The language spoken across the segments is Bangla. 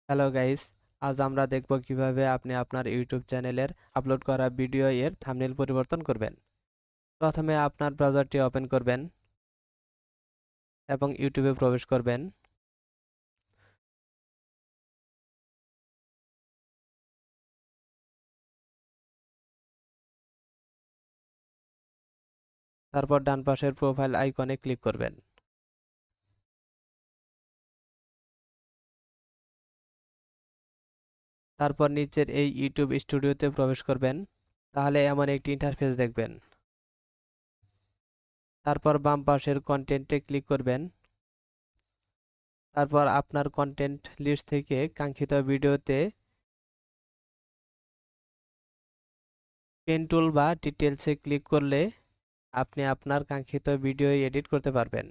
হ্যালো গাইস, আজ আমরা দেখব কিভাবে আপনি আপনার ইউটিউব চ্যানেলের আপলোড করা ভিডিও এর থাম্বনেল পরিবর্তন করবেন। প্রথমে আপনার ব্রাউজারটি ওপেন করবেন এবং ইউটিউবে প্রবেশ করবেন। তারপর ডান পাশের প্রোফাইল আইকনে ক্লিক করবেন। তারপর নিচের এই ইউটিউব স্টুডিওতে প্রবেশ করবেন। তাহলে এমন একটি ইন্টারফেস দেখবেন। তারপর বাম পাশের কন্টেন্টে ক্লিক করবেন। তারপর আপনার কন্টেন্ট লিস্ট থেকে কাঙ্ক্ষিত ভিডিওতে পেন টুল বা ডিটেলসে ক্লিক করলে আপনি আপনার কাঙ্ক্ষিত ভিডিও এডিট করতে পারবেন।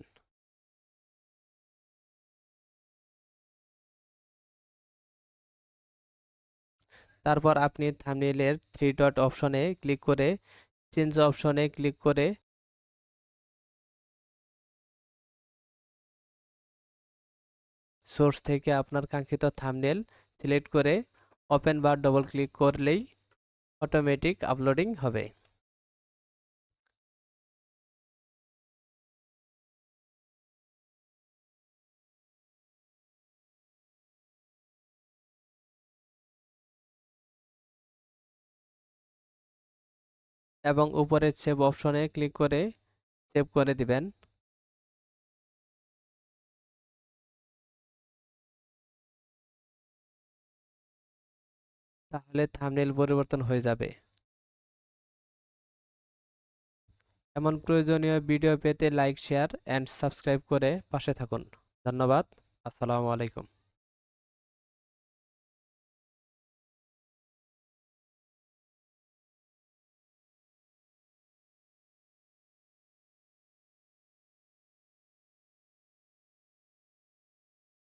তারপর আপনি থাম্বনেইলের থ্রি ডট অপশনে ক্লিক করে চেঞ্জ অপশনে ক্লিক করে সোর্স থেকে আপনার কাঙ্ক্ষিত থাম্বনেল সিলেক্ট করে ওপেন বা ডবল ক্লিক করলেই অটোমেটিক আপলোডিং হবে। এবং উপরে সেভ অপশনে ক্লিক করে সেভ করে দিবেন। তাহলে থাম্বনেল পরিবর্তন হয়ে যাবে। এমন প্রয়োজনীয় ভিডিও পেতে লাইক, শেয়ার এন্ড সাবস্ক্রাইব করে পাশে থাকুন। ধন্যবাদ। আসসালামু আলাইকুম।